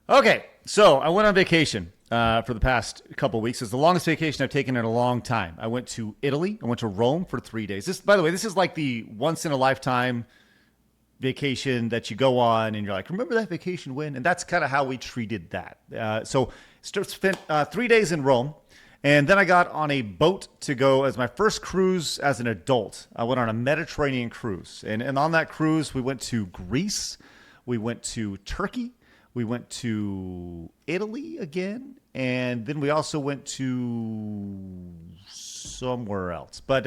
Okay, so I went on vacation for the past couple of weeks. It's the longest vacation I've taken in a long time. I went to Italy. I went to Rome for 3 days. This, by the way, this is like the once in a lifetime vacation that you go on, and you're like, remember that vacation when? And that's kind of how we treated that. So spent 3 days in Rome, and then I got on a boat to go as my first cruise as an adult. I went on a Mediterranean cruise, and on that cruise, we went to Greece, we went to Turkey. We went to Italy again, and then we also went to somewhere else. But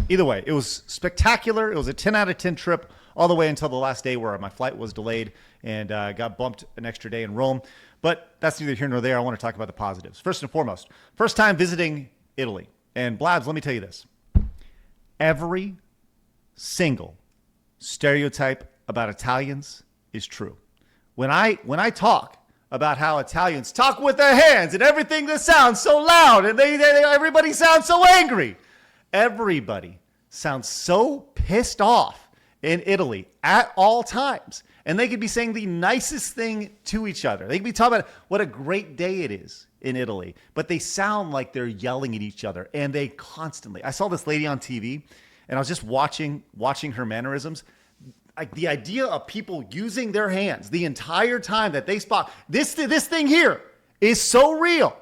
either way, it was spectacular. It was a 10 out of 10 trip all the way until the last day where my flight was delayed and got bumped an extra day in Rome. But that's neither here nor there. I want to talk about the positives. First and foremost, first time visiting Italy. And Blabs, let me tell you this. Every single stereotype about Italians is true. When I talk about how Italians talk with their hands and everything that sounds so loud and everybody sounds so angry, everybody sounds so pissed off in Italy at all times. And they could be saying the nicest thing to each other. They could be talking about what a great day it is in Italy, but they sound like they're yelling at each other, and they constantly. I saw this lady on TV, and I was just watching her mannerisms. Like the idea of people using their hands the entire time that they spot this thing here is so real.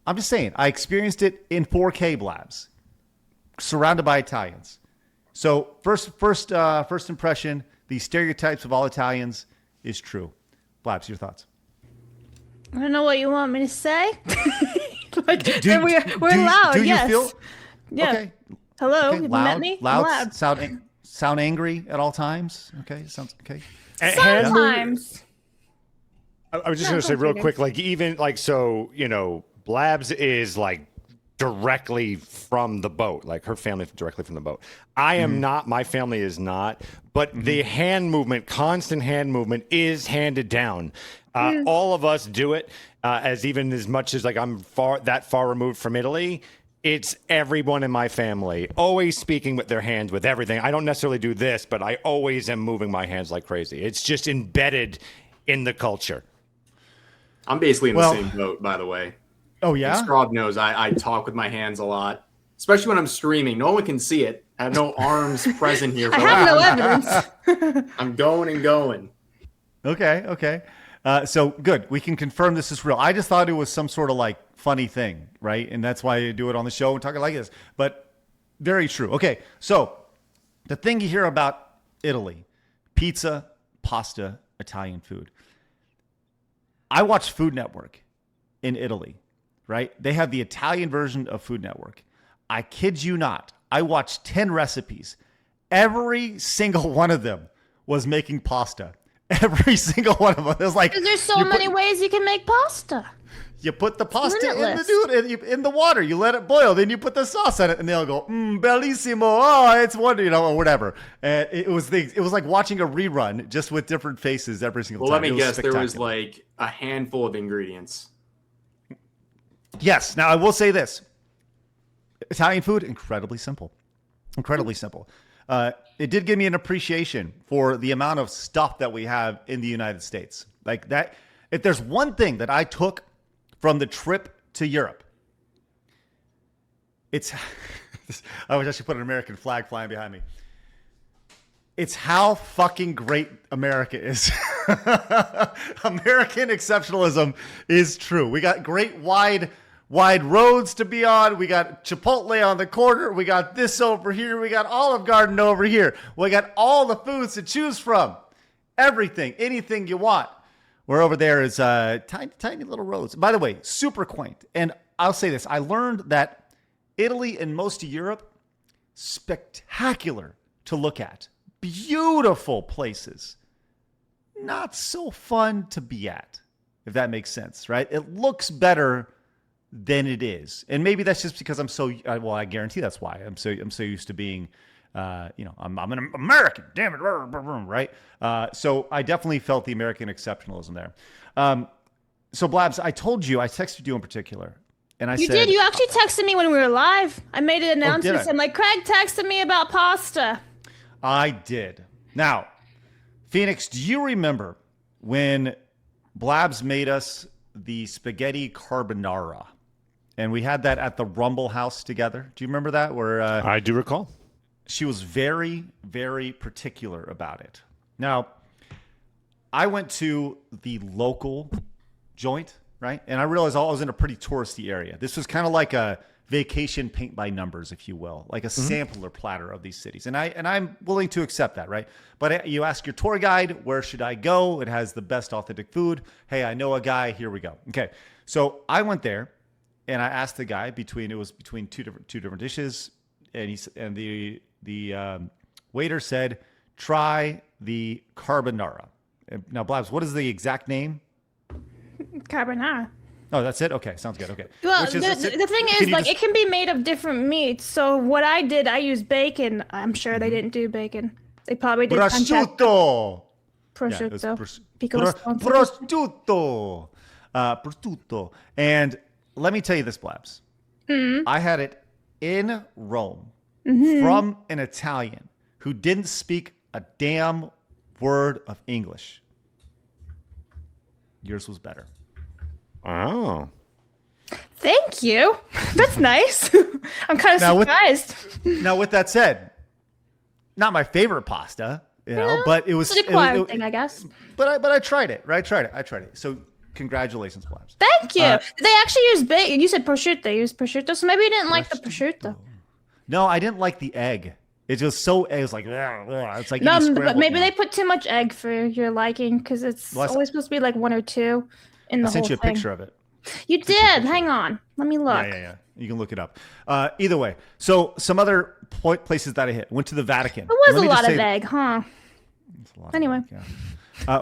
I'm just saying, I experienced it in 4K, Blabs, surrounded by Italians. So first impression, the stereotypes of all Italians is true. Blabs, your thoughts? I don't know what you want me to say. Like we're loud. Do yes. you feel? Yeah. Okay. Hello. Okay. Have you Loud, met me? loud. Sound angry at all times. Okay. Sounds okay. Sometimes. I was just going to say real quick, like even like, so, Blabs is like directly from the boat, like her family directly from the boat. I am not, my family is not, but the hand movement, constant hand movement is handed down. All of us do it as much as like I'm that far removed from Italy. It's everyone in my family always speaking with their hands with everything. I don't necessarily do this, but I always am moving my hands like crazy. It's just embedded in the culture. I'm basically in the same boat, by the way. Oh, yeah? And Scrog knows I talk with my hands a lot, especially when I'm streaming. No one can see it. I have no arms present here. I have no evidence. I'm going and going. Okay. So good. We can confirm this is real. I just thought it was some sort of like funny thing, right? And that's why you do it on the show and talk like this. But very true. Okay. So the thing you hear about Italy, pizza, pasta, Italian food. I watch Food Network in Italy, right? They have the Italian version of Food Network. I kid you not. I watched 10 recipes. Every single one of them was making pasta. Every single one of them. It was like, Because there's so many ways you can make pasta. You put the pasta in the water. You let it boil. Then you put the sauce on it, and they'll go, bellissimo. Oh, it's wonderful, or whatever. And it was like watching a rerun, just with different faces every single time. Well, let me guess. There was like a handful of ingredients. Yes. Now I will say this: Italian food, incredibly simple. Incredibly simple. It did give me an appreciation for the amount of stuff that we have in the United States. Like that, if there's one thing that I took from the trip to Europe, it's, I wish I should put an American flag flying behind me. It's how fucking great America is. American exceptionalism is true. We got great wide roads to be on. We got Chipotle on the corner. We got this over here. We got Olive Garden over here. We got all the foods to choose from. Everything, anything you want. Where over there is tiny little roads. By the way, super quaint. And I'll say this. I learned that Italy and most of Europe, spectacular to look at. Beautiful places. Not so fun to be at, if that makes sense, right? It looks better than it is. And maybe that's just because I'm so, well, I guarantee that's why. I'm so used to being, I'm an American, damn it, right? So I definitely felt the American exceptionalism there. So Blabs, I texted you in particular. And I said, You did. You actually texted me when we were live. I made an announcement. I'm like, Craig texted me about pasta. I did. Now, Phoenix, do you remember when Blabs made us the spaghetti carbonara. And we had that at the Rumble House together. Do you remember that? Where I do recall. she was very, very particular about it. Now, I went to the local joint, right? And I realized I was in a pretty touristy area. This was kind of like a vacation paint by numbers, if you will, like a sampler platter of these cities. And I'm willing to accept that, right? But you ask your tour guide, where should I go? It has the best authentic food. Hey, I know a guy. Here we go. Okay. So I went there and I asked the guy between two different dishes. And the waiter said, try the carbonara. Now, Blabs, what is the exact name? Carbonara. Oh, that's it? Okay, sounds good. Okay. Well, the thing is, like, it can be made of different meats. So what I did, I used bacon. I'm sure they didn't do bacon. They probably did prosciutto. Prosciutto. Prosciutto. Prosciutto. And let me tell you this, Blabs. I had it in Rome from an Italian who didn't speak a damn word of English. Yours was better. Oh. Thank you. That's nice. I'm kind of surprised. Now, with that said, not my favorite pasta, but it was an acquired thing, I guess. But I tried it. Right? I tried it. So congratulations, Blabs. Thank you. They actually use bacon. You said prosciutto. They used prosciutto, so maybe you didn't like the prosciutto. No, I didn't like the egg. It was like it's like no, but maybe they put too much egg for your liking because it's always supposed to be like one or two in the whole thing. I sent you a picture of it. You did. Hang on. Let me look. Yeah. You can look it up. Either way, so some other places that I hit. Went to the Vatican. It was a lot of egg, huh? Anyway.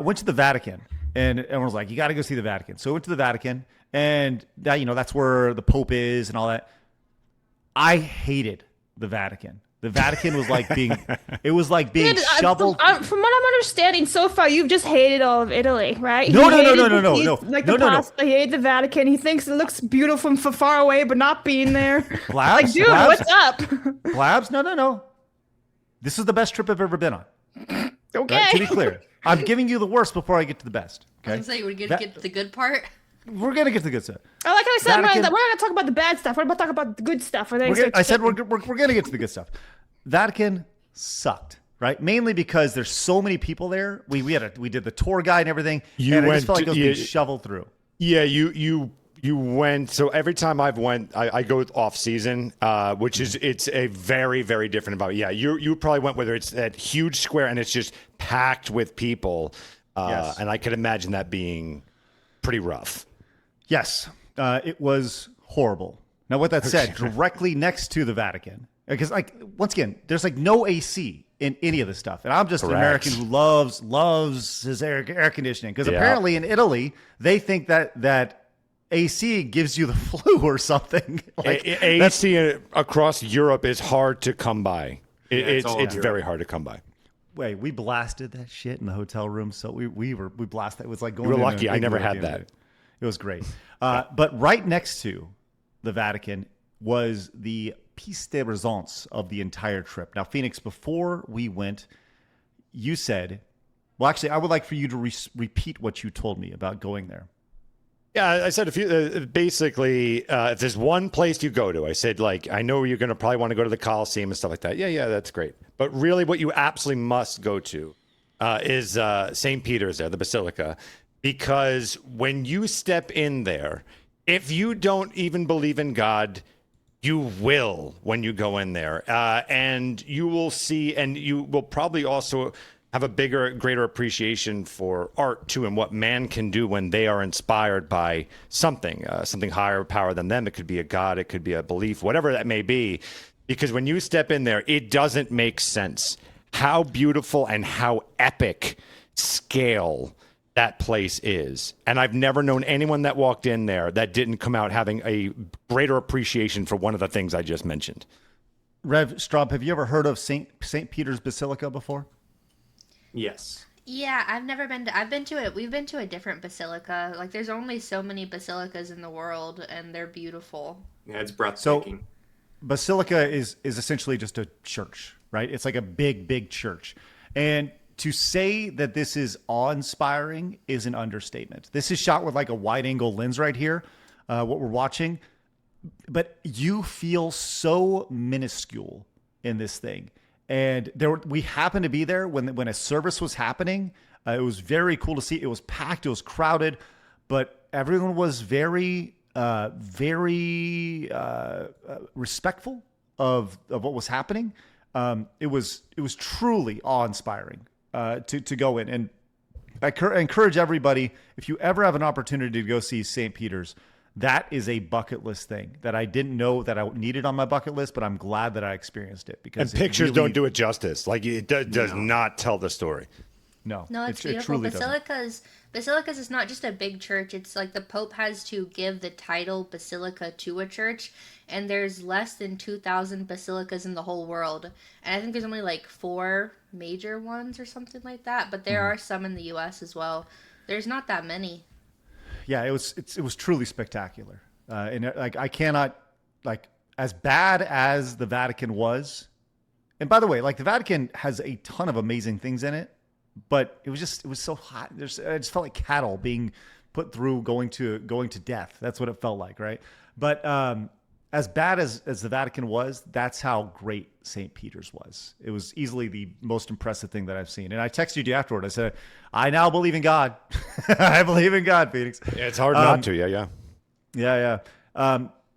Went to the Vatican, and everyone was like, you got to go see the Vatican. So I went to the Vatican, and that's where the Pope is and all that. I hated the Vatican. The Vatican was like being shoveled. From what I'm understanding so far, you've just hated all of Italy, right? No. Like the pasta, he hated the Vatican. He thinks it looks beautiful from far away, but not being there. Blabs? Like, dude, what's up? Blabs? No. This is the best trip I've ever been on. Okay. Right? To be clear, I'm giving you the worst before I get to the best. Okay. I was gonna say, we're gonna get to the good part. We're gonna get to the good stuff. Like I said, we're not gonna talk about the bad stuff. We're about to talk about the good stuff. I said we're gonna get to the good stuff. Vatican sucked, right? Mainly because there's so many people there. We did the tour guide and everything. And I just felt like it was being shoveled through. Yeah, you went. So every time I've went, I go off season, which is it's a very, very different environment. Yeah, you probably went whether it's that huge square and it's just packed with people. Yes. And I could imagine that being pretty rough. Yes, it was horrible. Now, with that said, directly next to the Vatican, because once again, there's no AC in any of this stuff, and I'm just an American who loves his air conditioning. Because apparently in Italy, they think that AC gives you the flu or something. AC across Europe is hard to come by. It's very hard to come by. Wait, we blasted that shit in the hotel room. So we blasted. It was like going. You were lucky. I never had that. It was great. But right next to the Vatican was the piece de resistance of the entire trip. Now, Phoenix, before we went, you said, well, actually, I would like for you to repeat what you told me about going there. Yeah, I said a few. Basically, if there's one place you go to, I said, I know you're going to probably want to go to the Coliseum and stuff like that. Yeah, that's great. But really, what you absolutely must go to is St. Peter's there, the Basilica. Because when you step in there, if you don't even believe in God, you will when you go in there. And you will see, and you will probably also have a greater appreciation for art, too, and what man can do when they are inspired by something higher power than them. It could be a God, it could be a belief, whatever that may be. Because when you step in there, it doesn't make sense how beautiful and how epic scale that place is. And I've never known anyone that walked in there that didn't come out having a greater appreciation for one of the things I just mentioned. Rev Straub, have you ever heard of St. Peter's Basilica before? Yes. Yeah, I've never been to. I've been to it. We've been to a different basilica. There's only so many basilicas in the world, and they're beautiful. Yeah, it's breathtaking. So, Basilica is essentially just a church, right? It's like a big church. And to say that this is awe-inspiring is an understatement. This is shot with like a wide-angle lens right here, what we're watching. But you feel so minuscule in this thing. And we happened to be there when a service was happening. It was very cool to see. It was packed. It was crowded. But everyone was very, very respectful of what was happening. It was truly awe-inspiring to go in. And I encourage everybody, if you ever have an opportunity to go see St. Peter's, that is a bucket list thing that I didn't know that I needed on my bucket list, but I'm glad that I experienced it because pictures don't do it justice. Like it does not tell the story. No, it's beautiful. Basilicas is not just a big church. It's like the Pope has to give the title Basilica to a church, and there's less than 2,000 basilicas in the whole world. And I think there's only like 4 major ones or something like that, but there are some in the U.S. as well. There's not that many. Yeah, it was truly spectacular. And like I cannot, like, as bad as the Vatican was, and by the way, like the Vatican has a ton of amazing things in it, but it was so hot. I just felt like cattle being put through going to death. That's what it felt like, right? But as bad as the Vatican was, that's how great St. Peter's was. It was easily the most impressive thing that I've seen. And I texted you afterward. I said, I now believe in God. I believe in God, Phoenix. Yeah, it's hard not to. Yeah.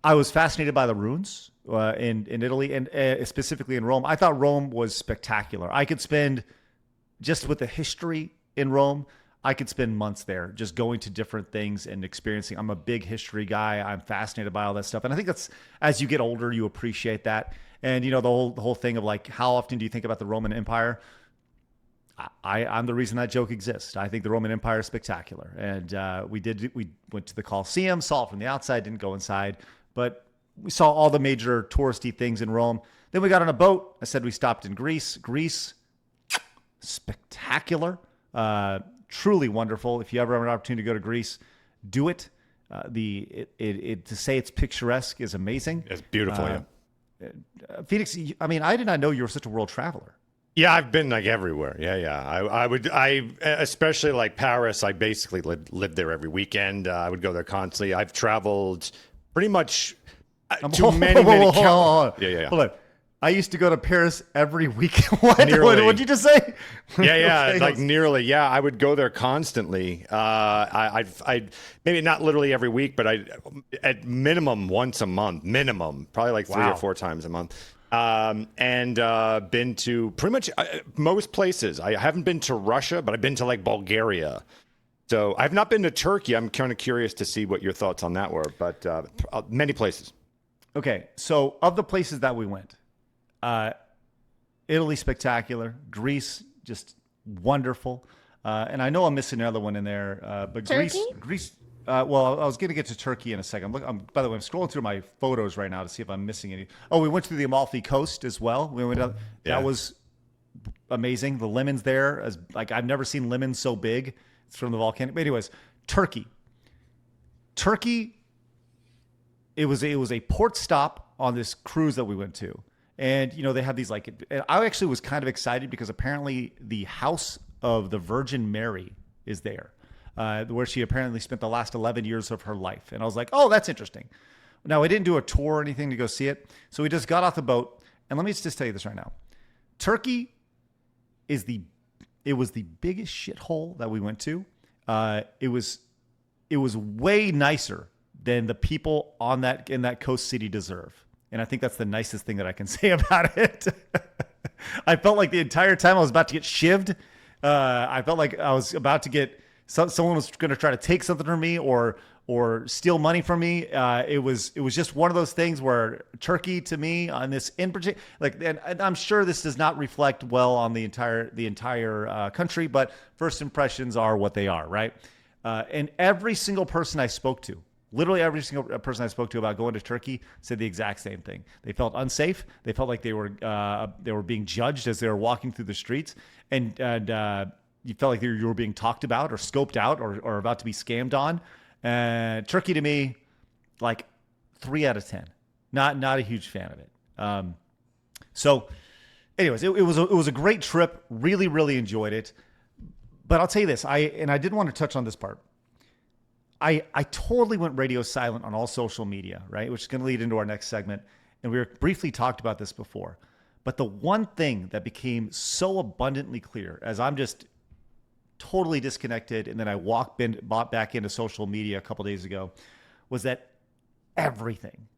I was fascinated by the ruins in Italy and specifically in Rome. I thought Rome was spectacular. I could spend, just with the history in Rome, I could spend months there just going to different things and experiencing. I'm a big history guy. I'm fascinated by all that stuff. And I think that's, as you get older, you appreciate that. And, you know, the whole thing of like, how often do you think about the Roman Empire? I'm the reason that joke exists. I think the Roman Empire is spectacular. And we went to the Coliseum, saw it from the outside, didn't go inside, but we saw all the major touristy things in Rome. Then we got on a boat. I said we stopped in Greece. Greece, spectacular. Truly wonderful. If you ever have an opportunity to go to Greece, do it. To say it's picturesque is amazing. It's beautiful. Phoenix, I mean, I did not know you were such a world traveler. Yeah, I've been like everywhere. Yeah. I especially like Paris. I basically lived there every weekend. I would go there constantly. I've traveled pretty much to many. Hold on. Hold on. I used to go to Paris every weekend. What did you just say? Yeah, Okay. like nearly. Yeah, I would go there constantly. I maybe not literally every week, but I at minimum once a month. Minimum, probably like 3 or 4 times a month. And been to pretty much most places. I haven't been to Russia, but I've been to like Bulgaria. So I've not been to Turkey. I'm kind of curious to see what your thoughts on that were, but many places. Okay, so of the places that we went, Italy, spectacular. Greece, just wonderful. And I know I'm missing another one in there, but Turkey? Greece. Well, I was going to get to Turkey in a second. By the way, I'm scrolling through my photos right now to see if I'm missing any. Oh, we went to the Amalfi Coast as well. We went up. Yeah. That was amazing. The lemons there, I've never seen lemons so big. It's from the volcano. But anyways, Turkey. It was a port stop on this cruise that we went to. And, you know, they have these I actually was kind of excited because apparently the house of the Virgin Mary is there, where she apparently spent the last 11 years of her life. And I was like, oh, that's interesting. Now, I didn't do a tour or anything to go see it. So we just got off the boat. And let me just tell you this right now. Turkey it was the biggest shithole that we went to. It was way nicer than the people in that coast city deserve. And I think that's the nicest thing that I can say about it. I felt like the entire time I was about to get shivved. I felt like I was about to get someone was going to try to take something from me or steal money from me. It was just one of those things where Turkey, to me, on this in particular, and I'm sure this does not reflect well on the entire country, but first impressions are what they are, right? And every single person I spoke to. Literally every single person I spoke to about going to Turkey said the exact same thing. They felt unsafe. They felt like they were being judged as they were walking through the streets, and you felt like you were being talked about or scoped out or about to be scammed on. Turkey, to me, like 3 out of 10. Not a huge fan of it. So anyways, it was a great trip. Really, really enjoyed it. But I'll tell you this, I did want to touch on this part. I totally went radio silent on all social media, right? Which is going to lead into our next segment. And we briefly talked about this before. But the one thing that became so abundantly clear as I'm just totally disconnected, and then I bought back into social media a couple days ago, was that everything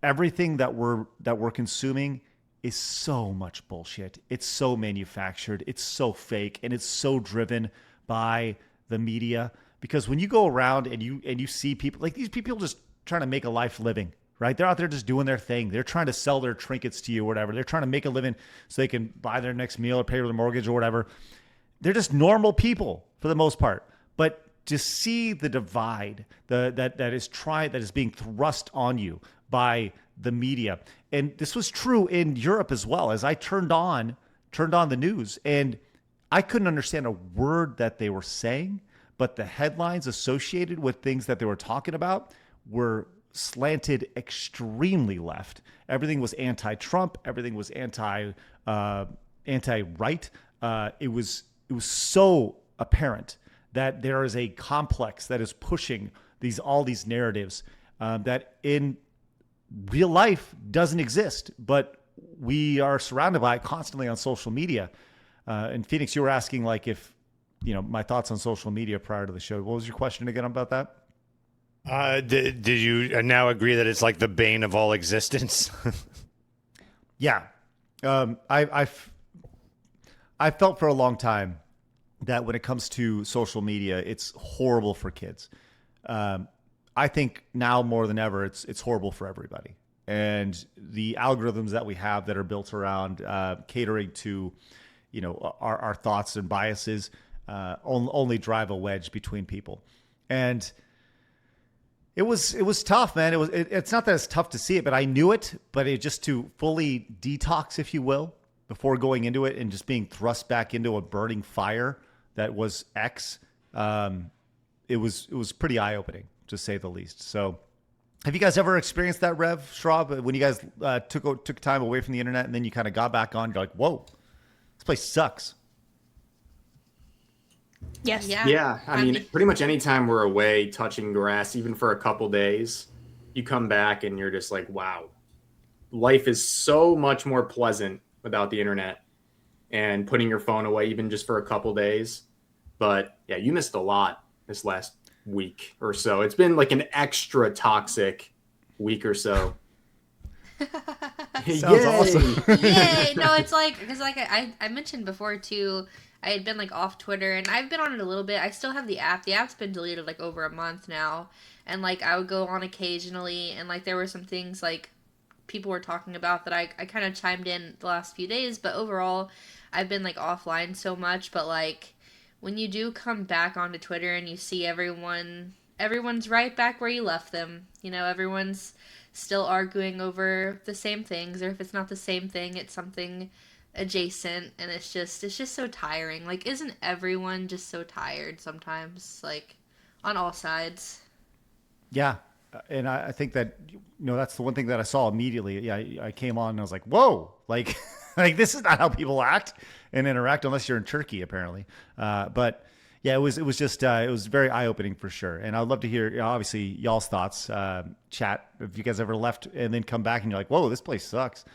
that we're consuming is so much bullshit. It's so manufactured. It's so fake, and it's so driven by the media. Because when you go around and you see people like these people just trying to make a life living, right? They're out there just doing their thing. They're trying to sell their trinkets to you or whatever. They're trying to make a living so they can buy their next meal or pay their mortgage or whatever. They're just normal people for the most part. But to see the divide that is being thrust on you by the media. And this was true in Europe as well. As I turned on the news, and I couldn't understand a word that they were saying, but the headlines associated with things that they were talking about were slanted extremely left. Everything was anti-Trump. Everything was anti-right. It was so apparent that there is a complex that is pushing all these narratives that in real life doesn't exist, but we are surrounded by it constantly on social media. And Phoenix, you were asking like if, my thoughts on social media prior to the show. What was your question again about that? Did you now agree that it's like the bane of all existence? Yeah. I felt for a long time that when it comes to social media, it's horrible for kids. I think now more than ever, it's horrible for everybody. And the algorithms that we have that are built around catering to, our thoughts and biases only drive a wedge between people. And it was tough, man. It's not that it's tough to see it, but I knew it. But it just to fully detox, if you will, before going into it and just being thrust back into a burning fire that was X. It was pretty eye opening, to say the least. So, have you guys ever experienced that, Rev Schraub, when you guys took time away from the internet and then you kind of got back on? You're like, whoa, this place sucks. Yes. Yeah. I mean, pretty much anytime we're away touching grass, even for a couple days, you come back and you're just like, wow, life is so much more pleasant without the internet and putting your phone away, even just for a couple days. But yeah, you missed a lot this last week or so. It's been like an extra toxic week or so. Sounds awesome. Yay! No, it's like, because like I mentioned before too, I had been like off Twitter and I've been on it a little bit. I still have the app. The app's been deleted like over a month now. And like I would go on occasionally and like there were some things like people were talking about that I kind of chimed in the last few days. But overall, I've been like offline so much. But like when you do come back onto Twitter and you see everyone's right back where you left them. Everyone's still arguing over the same things, or if it's not the same thing, it's something adjacent, and it's just so tiring. Like, isn't everyone just so tired sometimes, like on all sides? Yeah. And I think that, that's the one thing that I saw immediately. Yeah. I came on and I was like, whoa, like, like this is not how people act and interact unless you're in Turkey, apparently. But yeah, it was very eye opening for sure. And I'd love to hear, obviously, y'all's thoughts, chat. If you guys ever left and then come back and you're like, whoa, this place sucks.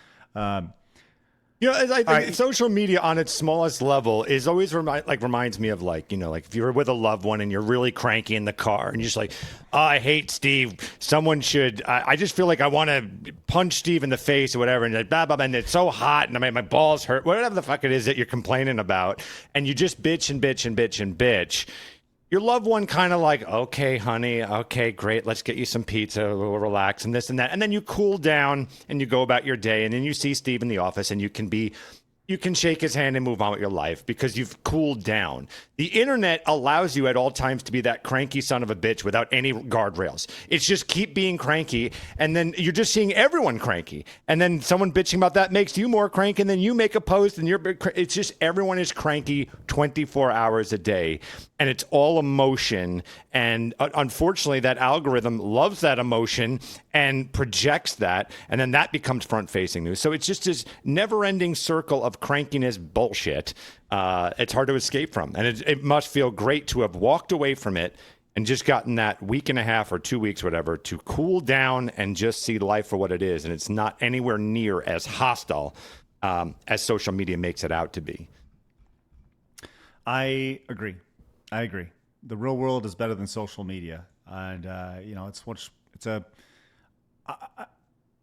I think social media on its smallest level is always reminds me of like if you're with a loved one and you're really cranky in the car and you're just like, oh, I hate Steve. Someone should. I just feel like I want to punch Steve in the face or whatever. And blah, blah, blah, and it's so hot and my balls hurt. Whatever the fuck it is that you're complaining about, and you just bitch and bitch and bitch and bitch. Your loved one kind of like, okay, honey, okay, great, let's get you some pizza, we'll relax and this and that. And then you cool down and you go about your day, and then you see Steve in the office and you can shake his hand and move on with your life because you've cooled down. The internet allows you at all times to be that cranky son of a bitch without any guardrails. It's just keep being cranky, and then you're just seeing everyone cranky. And then someone bitching about that makes you more cranky, and then you make a post and it's just everyone is cranky 24 hours a day. And it's all emotion. And unfortunately, that algorithm loves that emotion and projects that. And then that becomes front-facing news. So it's just this never-ending circle of crankiness bullshit, it's hard to escape from. And it must feel great to have walked away from it and just gotten that week and a half or 2 weeks, whatever, to cool down and just see life for what it is. And it's not anywhere near as hostile as social media makes it out to be. I agree. The real world is better than social media. And,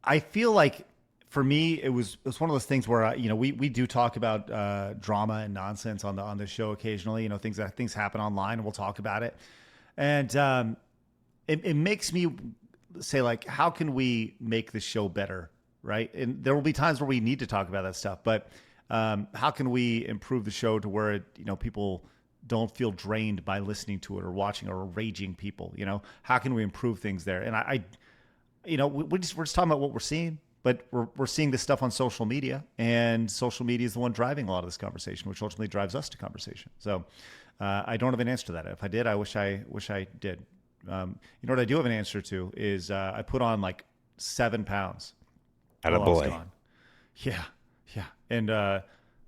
I feel like for me, it was one of those things where, we do talk about drama and nonsense on the show occasionally, things happen online and we'll talk about it. And it makes me say, like, how can we make the show better, right? And there will be times where we need to talk about that stuff, but how can we improve the show to where people don't feel drained by listening to it or watching or raging people? How can we improve things there? And we're just talking about what we're seeing, but we're seeing this stuff on social media, and social media is the one driving a lot of this conversation, which ultimately drives us to conversation. So I don't have an answer to that. If I did, I wish I did. What I do have an answer to is I put on like 7 pounds. Attaboy. Yeah. And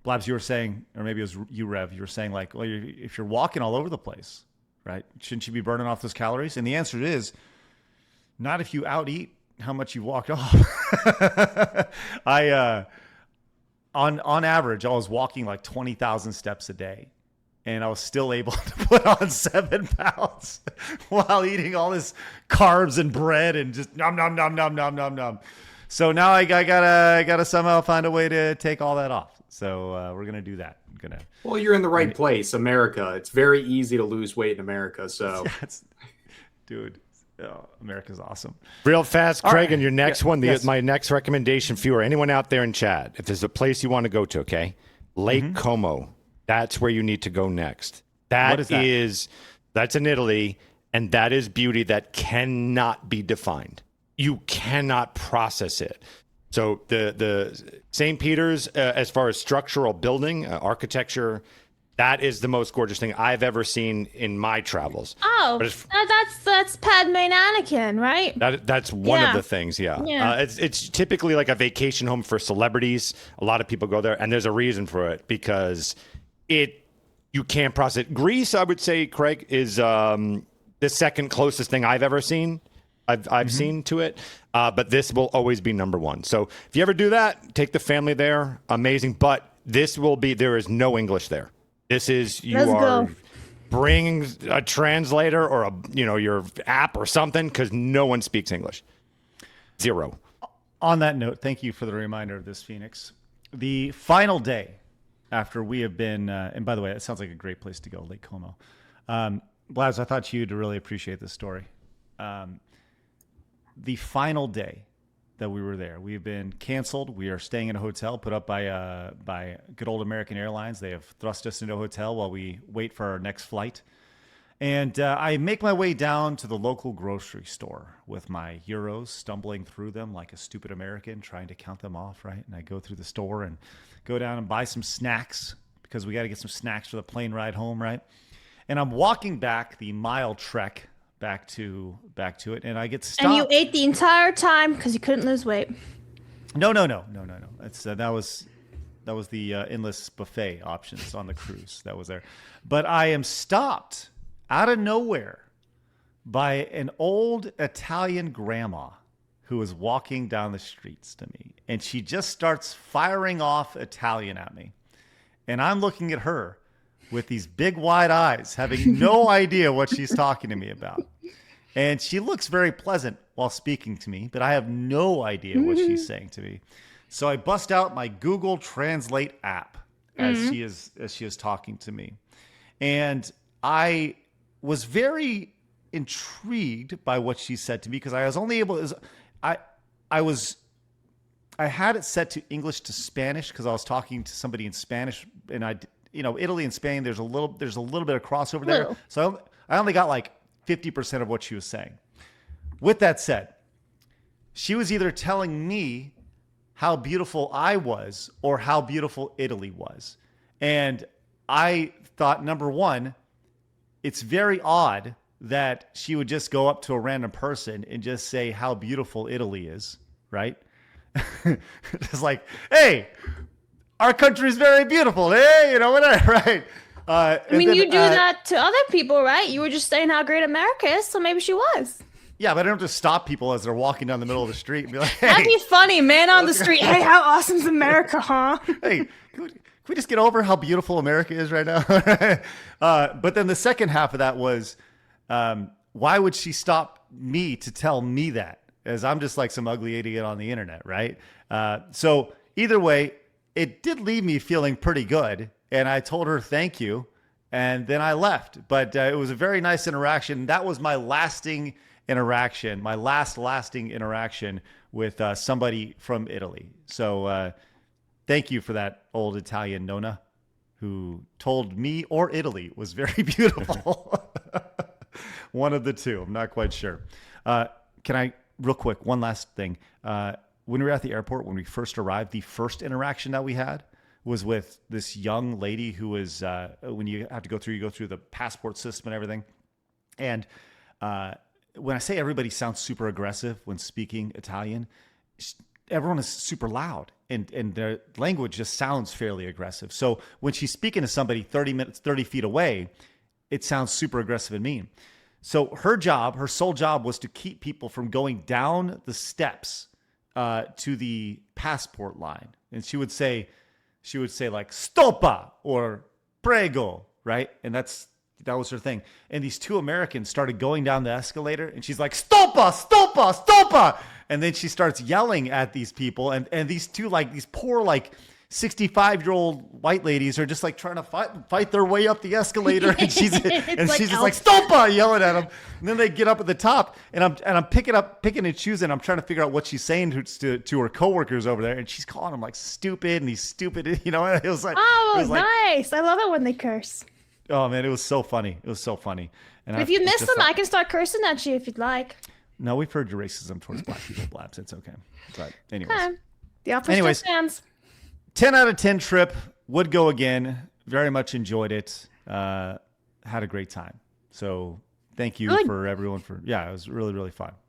Blabs, you were saying, or maybe it was you, Rev, you were saying, like, well, if you're walking all over the place, right, shouldn't you be burning off those calories? And the answer is not if you out eat how much you walked off. On average, I was walking like 20,000 steps a day, and I was still able to put on 7 pounds while eating all this carbs and bread and just nom nom nom nom nom nom nom. So now I gotta somehow find a way to take all that off. So we're gonna do that. Well, you're in the right place, America. It's very easy to lose weight in America. So, dude. Oh, America's awesome. Real fast, Craig, right. And your next one, yes. My next recommendation for you or anyone out there in chat, if there's a place you want to go to, okay? Lake Como. That's where you need to go next. What is that? That's in Italy, and that is beauty that cannot be defined. You cannot process it. So the St. Peter's, as far as structural building, architecture, that is the most gorgeous thing I've ever seen in my travels. Oh, that's Padmé and Anakin, right? That's one of the things, yeah. It's typically like a vacation home for celebrities. A lot of people go there, and there's a reason for it, because you can't process it. Greece, I would say, Craig, is the second closest thing I've ever seen. I've seen to it, but this will always be number one. So if you ever do that, take the family there. Amazing, but there is no English there. This is bringing a translator or your app or something, because no one speaks English. Zero. On that note, thank you for the reminder of this, Phoenix. The final day after we have been, and by the way, it sounds like a great place to go, Lake Como. Blabs, I thought you'd really appreciate this story. The final day that we were there, we have been canceled. We are staying in a hotel put up by good old American Airlines. They have thrust us into a hotel while we wait for our next flight. And I make my way down to the local grocery store with my euros, stumbling through them like a stupid American, trying to count them off, right? And I go through the store and go down and buy some snacks, because we got to get some snacks for the plane ride home, right? And I'm walking back the mile trek back to it, and I get stopped. And you ate the entire time because you couldn't lose weight. No. It's that was the endless buffet options on the cruise that was there. But I am stopped out of nowhere by an old Italian grandma who is walking down the streets to me, and she just starts firing off Italian at me, and I'm looking at her with these big wide eyes, having no idea what she's talking to me about. And she looks very pleasant while speaking to me, but I have no idea what she's saying to me. So I bust out my Google Translate app as she is talking to me. And I was very intrigued by what she said to me, because I was only able I had it set to English to Spanish because I was talking to somebody in Spanish, and Italy and Spain, there's a little bit of crossover there. So I only got like 50% of what she was saying. With that said, she was either telling me how beautiful I was or how beautiful Italy was. And I thought, number one, it's very odd that she would just go up to a random person and just say how beautiful Italy is, right? It's like, hey, our country is very beautiful, eh? You know, whatever, right? I mean, you do that to other people, right? You were just saying how great America is, so maybe she was. Yeah, but I don't just stop people as they're walking down the middle of the street and be like, hey. That'd be funny, man on the street. Hey, how awesome's America, huh? Hey, can we just get over how beautiful America is right now? But then the second half of that was, why would she stop me to tell me that? As I'm just like some ugly idiot on the internet, right? So either way, it did leave me feeling pretty good. And I told her thank you. And then I left. But it was a very nice interaction. That was my lasting interaction, my lasting interaction with somebody from Italy. So thank you for that, old Italian Nona, who told me or Italy was very beautiful. One of the two. I'm not quite sure. Can I, real quick, one last thing. When we were at the airport, when we first arrived, the first interaction that we had was with this young lady who was, when you have to go through the passport system and everything. And when I say everybody sounds super aggressive when speaking Italian, everyone is super loud and their language just sounds fairly aggressive. So when she's speaking to somebody 30 feet away, it sounds super aggressive and mean. So her sole job was to keep people from going down the steps to the passport line. And she would say like Stoppa or Prego, right? And that was her thing. And these two Americans started going down the escalator and she's like, Stoppa, Stoppa, Stoppa. And then she starts yelling at these people. And these two, like these poor, like 65-year-old white ladies are just like trying to fight their way up the escalator. And she's just like, Stoppa, yelling at them. And then they get up at the top and I'm picking and choosing. I'm trying to figure out what she's saying to her coworkers over there. And she's calling them like stupid and he's stupid. You know, it was like, nice. I love it when they curse. Oh man, it was so funny. It was so funny. And if you miss them, I can start cursing at you if you'd like. No, we've heard your racism towards black people, Blabs. It's okay. But anyways. Okay. The offer still stands. 10 out of 10 trip. Would go again. Very much enjoyed it. Had a great time. So thank you for everyone it was really, really fun.